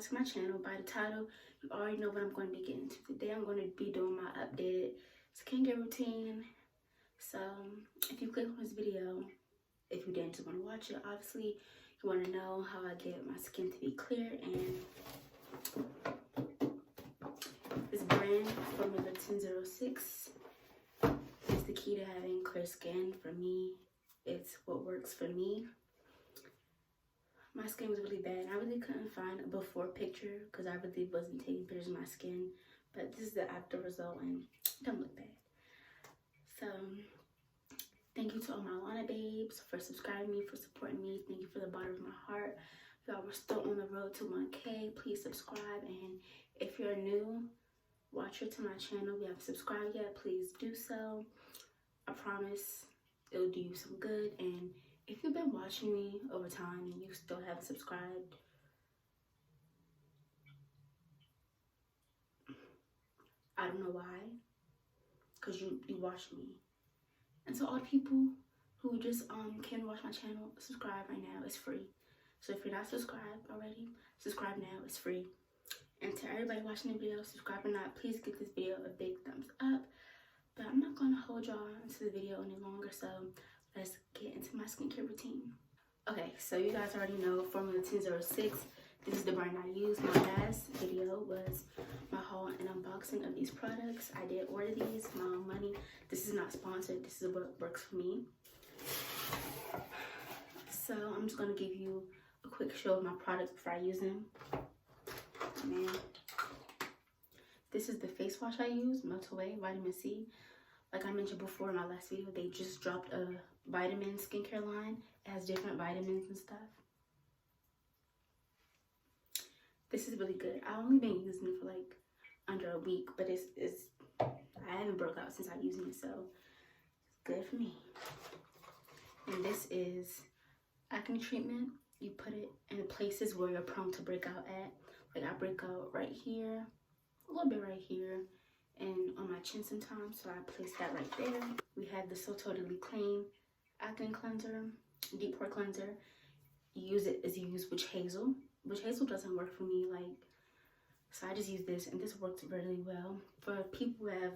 subscribed to my channel. By the title, you already know what I'm going to be getting into. Today I'm going to be doing my updated skincare routine. So if you click on this video, if you didn't just want to watch it, obviously you want to know how I get my skin to be clear. And this brand, Formula 1006, is the key to having clear skin. For me, it's what works for me. My skin was really bad. I really couldn't find a before picture because I really wasn't taking pictures of my skin. But this is the after result and it don't look bad. So thank you to all my Lana babes for subscribing me, for supporting me. Thank you for the bottom of my heart. Y'all, we're still on the road to 1K. Please subscribe. And if you're a new watcher to my channel, you haven't subscribed yet, please do so. I promise it'll do you some good. And if you've been watching me over time and you still haven't subscribed, I don't know why, because you watched me. And so all the people who just can watch my channel, subscribe right now. It's free. So if you're not subscribed already, subscribe now. It's free. And to everybody watching the video, subscribe or not, please give this video a big thumbs up. But I'm not going to hold y'all into the video any longer, so let's get into my skincare routine. Okay, so you guys already know Formula 1006. This is the brand I use. My last video was my haul and unboxing of these products. I did order these, my own money. This is not sponsored. This is what works for me. So I'm just going to give you a quick show of my products before I use them. Man, this is the face wash I use, Melt Away Vitamin C. Like I mentioned before in my last video, they just dropped a vitamin skincare line. It has different vitamins and stuff. This is really good. I've only been using it for like under a week, but I haven't broke out since I'm using it, so it's good for me. And this is acne treatment. You put it in places where you're prone to break out at. Like I break out right here, a little bit right here, and on my chin sometimes, so I place that right there. We have the So Totally Clean Acne Cleanser, Deep Pore Cleanser. You use it as you use witch hazel. Witch hazel doesn't work for me, so I just use this, and this works really well. For people who have,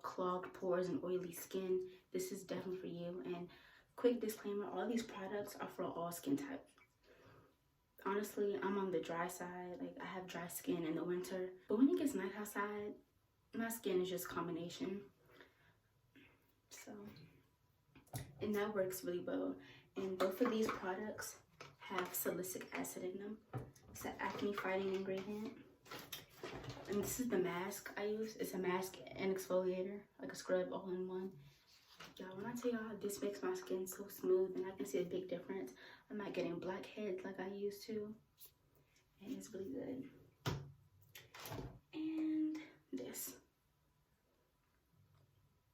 clogged pores and oily skin, this is definitely for you. And quick disclaimer, all these products are for all skin types. Honestly, I'm on the dry side. I have dry skin in the winter, but when it gets nice outside, my skin is just combination. So, and that works really well. And both of these products have salicylic acid in them. It's an acne fighting ingredient. And this is the mask I use. It's a mask and exfoliator, like a scrub all in one. Y'all, when I tell y'all this makes my skin so smooth, and I can see a big difference. I'm not getting blackheads like I used to. And it's really good. And this.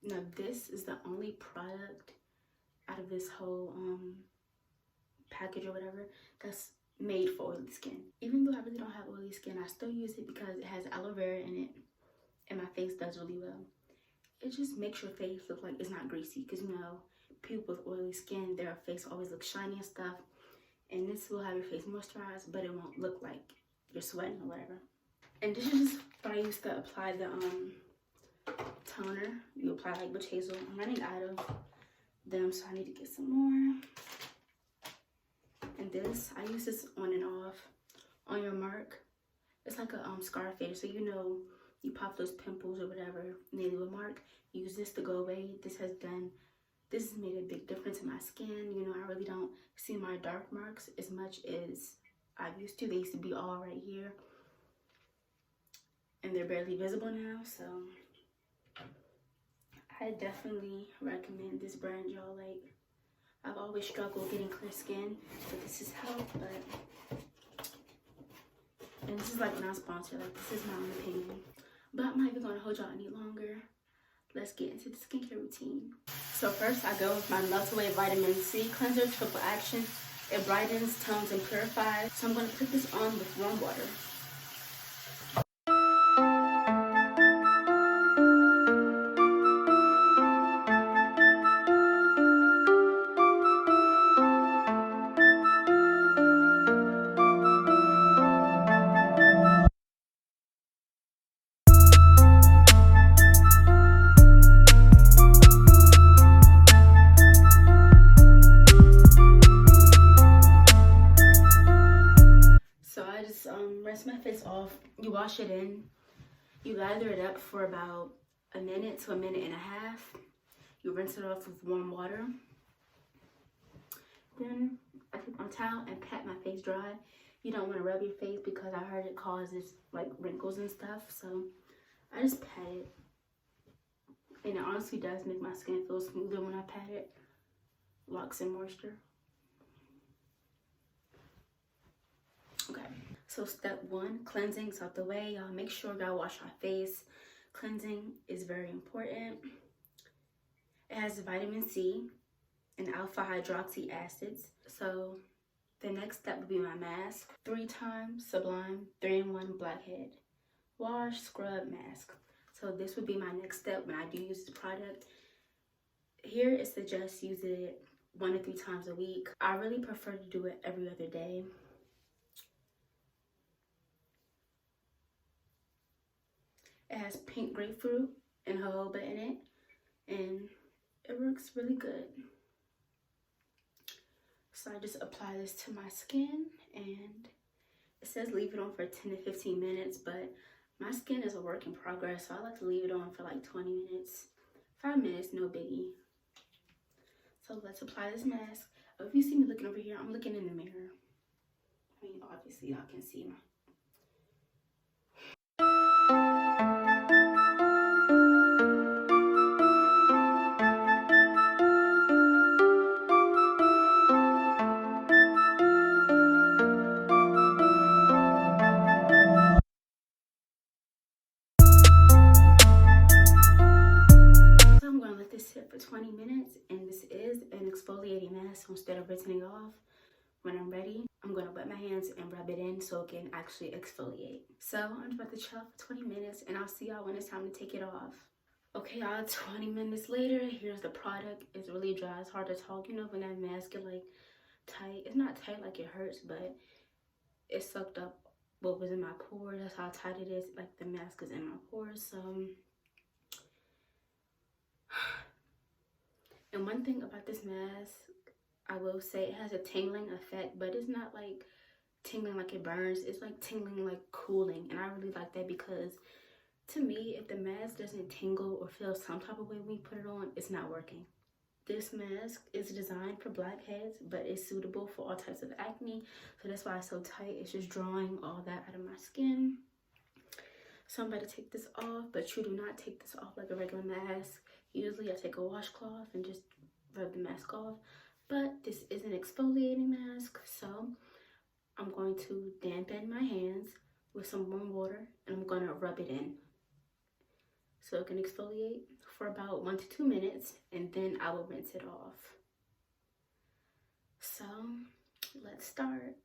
Now this is the only product out of this whole package or whatever that's made for oily skin. Even though I really don't have oily skin, I still use it because it has aloe vera in it, and my face does really well. It just makes your face look like it's not greasy, because people with oily skin, their face always looks shiny and stuff, and this will have your face moisturized, but it won't look like you're sweating or whatever. And this is just what I used to apply the toner. You apply like witch hazel. I'm running out of them, so I need to get some more. And this, I use this on and off on your mark. It's like a scar fader, so you pop those pimples or whatever and they leave a mark. Use this to go away. This has made a big difference in my skin. I really don't see my dark marks as much as I used to. They used to be all right here, and they're barely visible now. So I definitely recommend this brand, y'all. I've always struggled getting clear skin, but this is help. And this is non-sponsored. This is my own opinion. But I'm not even gonna hold y'all any longer. Let's get into the skincare routine. So first, I go with my Melt Away Vitamin C Cleanser, Triple Action. It brightens, tones, and purifies. So I'm gonna put this on with warm water. wash it in. You lather it up for about a minute to a minute and a half. You rinse it off with warm water. Then I take my towel and pat my face dry. You don't want to rub your face because I heard it causes like wrinkles and stuff. So I just pat it. And it honestly does make my skin feel smoother when I pat it. Locks in moisture. Okay, so step 1, cleansing's out the way. Y'all make sure y'all wash your face. Cleansing is very important. It has vitamin C and alpha hydroxy acids. So the next step would be my mask. 3 times Sublime 3-in-1 Blackhead. Wash, scrub, mask. So this would be my next step when I do use the product. Here it suggests use it 1 to 3 times a week. I really prefer to do it every other day. It has pink grapefruit and jojoba in it, and it works really good. So I just apply this to my skin, and it says leave it on for 10 to 15 minutes, but my skin is a work in progress, so I like to leave it on for like 20 minutes. 5 minutes, no biggie. So let's apply this mask. If you see me looking over here, I'm looking in the mirror. I mean, obviously y'all can see my... I'm going to let this sit for 20 minutes, and this is an exfoliating mask. So instead of rinsing it off, when I'm ready, I'm going to wet my hands and rub it in so it can actually exfoliate. So I'm about to chill for 20 minutes, and I'll see y'all when it's time to take it off. Okay, y'all, 20 minutes later, here's the product. It's really dry. It's hard to talk, you know, when that mask is like tight. It's not tight like it hurts, but it sucked up what was in my pores. That's how tight it is. Like the mask is in my pores. So... And one thing about this mask, I will say it has a tingling effect, but it's not like tingling like it burns. It's like tingling like cooling, and I really like that because to me, if the mask doesn't tingle or feel some type of way when you put it on, it's not working. This mask is designed for blackheads, but it's suitable for all types of acne, so that's why it's so tight. It's just drawing all that out of my skin. So I'm about to take this off, but you do not take this off like a regular mask. Usually I take a washcloth and just rub the mask off, but this is an exfoliating mask, so I'm going to dampen my hands with some warm water, and I'm going to rub it in so it can exfoliate for about 1 to 2 minutes, and then I will rinse it off. So let's start.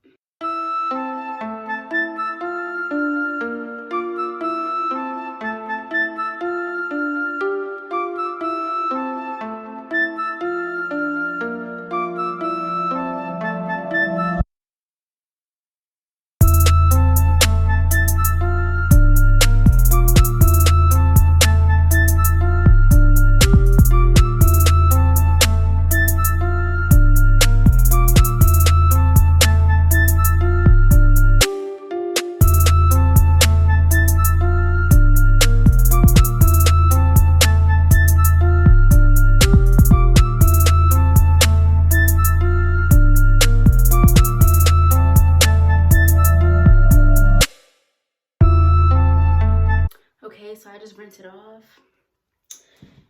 Okay, so I just rinsed it off,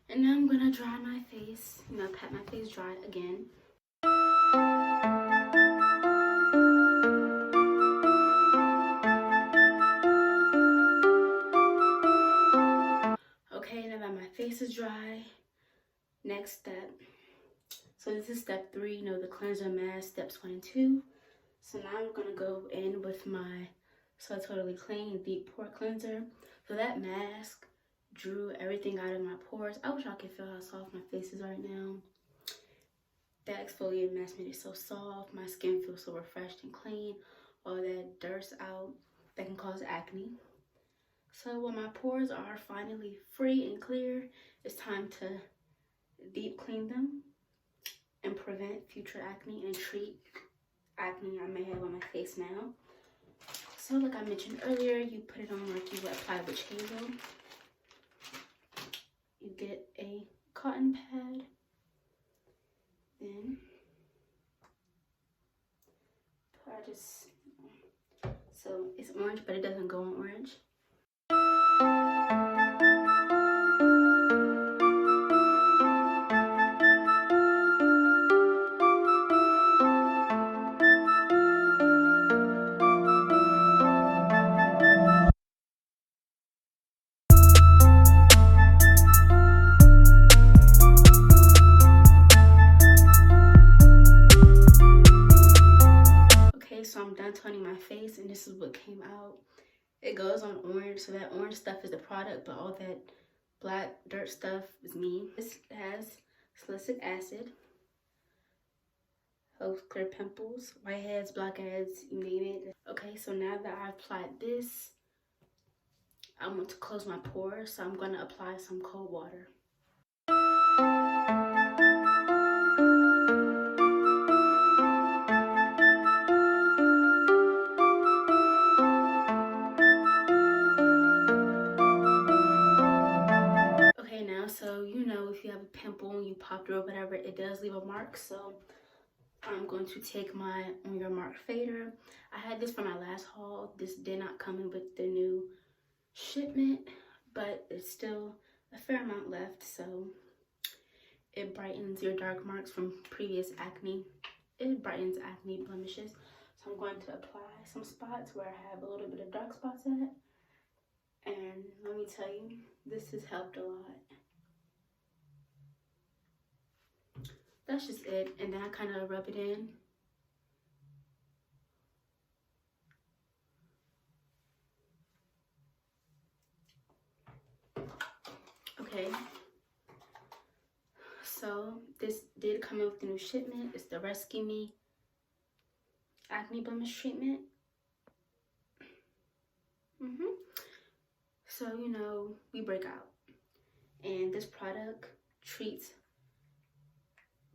and now I'm gonna dry my face, you know, pat my face dry again. Okay, now that my face is dry, next step. So this is step 3, you know, the cleanser mask, steps 1 and 2. So now I'm gonna go in with my So Totally Clean Deep Pore Cleanser. So that mask drew everything out of my pores. I wish I could feel how soft my face is right now. That exfoliating mask made it so soft. My skin feels so refreshed and clean. All that dirt's out that can cause acne. So when my pores are finally free and clear, it's time to deep clean them and prevent future acne and treat acne I may have on my face now. So So like I mentioned earlier, you put it on like you would apply witch hazel. You get a cotton pad. Then so it's orange, but it doesn't go on orange. Okay, so I'm done toning my face, and this is what came out. It goes on orange, so that orange stuff is the product, but all that black dirt stuff is me. This has salicylic acid, helps clear pimples, whiteheads, blackheads, you name it. Okay, so now that I've applied this, I want to close my pores, so I'm going to apply some cold water. Okay, now, so you know if you have a pimple and you pop through or whatever, it does leave a mark, so I'm going to take my On Your Mark fader. I had this for my last haul. This did not come in with the new shipment, but it's still a fair amount left, so it brightens your dark marks from previous acne. It brightens acne blemishes. So I'm going to apply some spots where I have a little bit of dark spots at. And let me tell you, this has helped a lot. That's just it. And then I kind of rub it in. Okay. So this did come in with the new shipment. It's the Rescue Me Acne Blemish Treatment. So, you know, we break out. And this product treats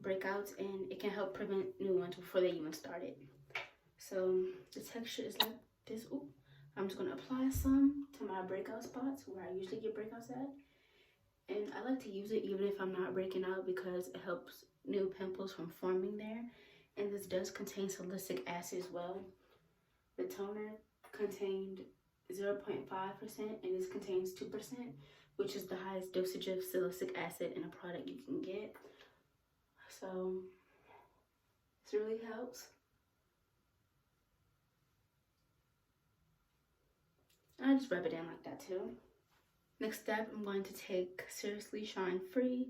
breakouts, and it can help prevent new ones before they even started. So the texture is like this. Ooh. I'm just going to apply some to my breakout spots where I usually get breakouts at. And I like to use it even if I'm not breaking out because it helps new pimples from forming there. And this does contain salicylic acid as well. The toner contained 0.5% and this contains 2%, which is the highest dosage of salicylic acid in a product you can get. So this really helps. I just rub it in like that too. Next step, I'm going to take Seriously Shine Free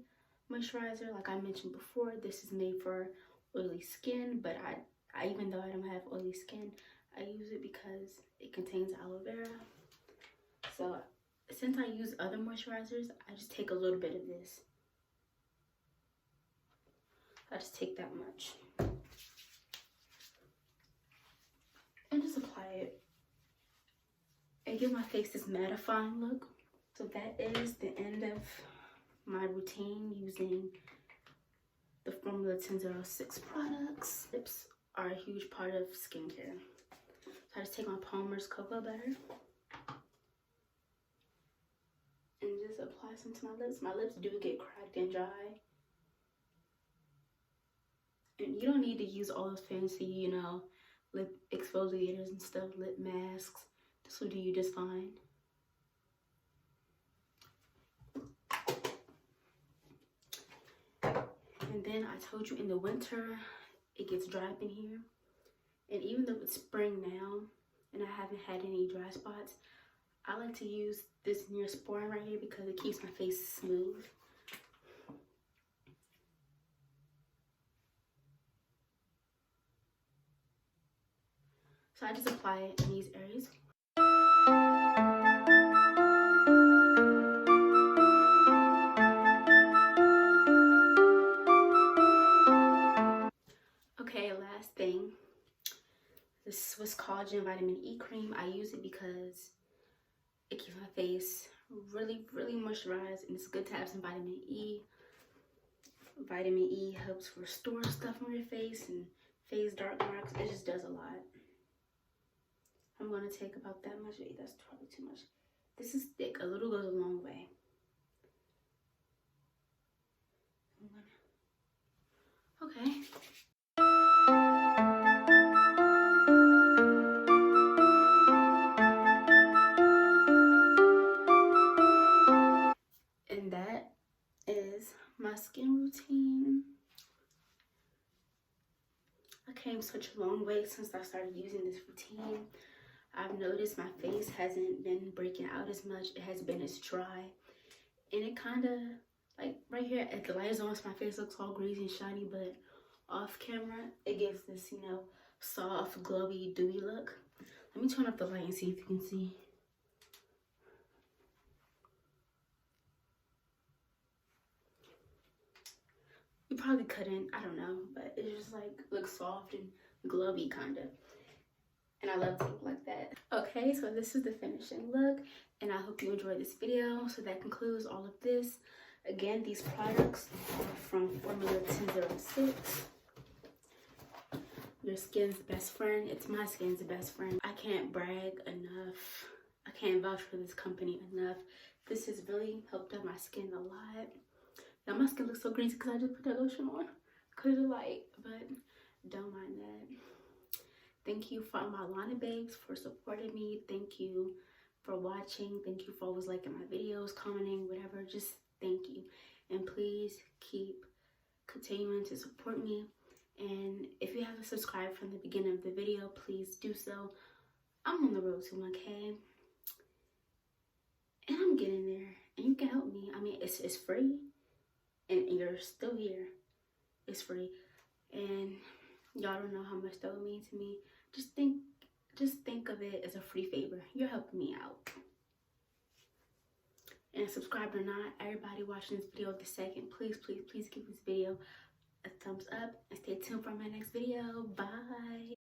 moisturizer. Like I mentioned before, this is made for oily skin, but I even though I don't have oily skin, I use it because it contains aloe vera. So since I use other moisturizers, I just take a little bit of this. I just take that much. And just apply it. And give my face this mattifying look. So that is the end of my routine using the Formula 1006 products. Lips are a huge part of skincare. So I just take my Palmer's Cocoa Butter and just apply some to my lips. My lips do get cracked and dry. And you don't need to use all those fancy, you know, lip exfoliators and stuff, lip masks. This will do you just fine. And then I told you in the winter, it gets dry up in here. And even though it's spring now, and I haven't had any dry spots, I like to use this Neosporin right here because it keeps my face smooth. So I just apply it in these areas. Okay, last thing. This Swiss Collagen Vitamin E cream. I use it because it keeps my face really, really moisturized, and it's good to have some vitamin E. Vitamin E helps restore stuff on your face and face dark marks. It just does a lot. I'm going to take about that much. Wait, that's probably too much. This is thick. A little goes a long way. Okay. And that is my skin routine. I came such a long way since I started using this routine. I've noticed my face hasn't been breaking out as much. It has been as dry. And it kind of, like right here at the light on, my face looks all greasy and shiny, but off camera, it gives this, you know, soft, glowy, dewy look. Let me turn up the light and see if you can see. You probably couldn't, I don't know, but it just like looks soft and glowy kind of. And I love to look like that. Okay, so this is the finishing look, and I hope you enjoyed this video. So that concludes all of this. Again, these products are from Formula 1006. Your skin's best friend. It's my skin's best friend. I can't brag enough. I can't vouch for this company enough. This has really helped out my skin a lot. Now my skin looks so greasy because I just put that lotion on because of the light, but don't mind that. Thank you for my Lana babes for supporting me. Thank you for watching. Thank you for always liking my videos, commenting, whatever. Just thank you. And please keep continuing to support me. And if you haven't subscribed from the beginning of the video, please do so. I'm on the road to 1K. And I'm getting there. And you can help me. I mean, it's free. And you're still here. It's free. And y'all don't know how much that would mean to me. Just think of it as a free favor. You're helping me out. And subscribe or not, everybody watching this video this second, please give this video a thumbs up and stay tuned for my next video. Bye.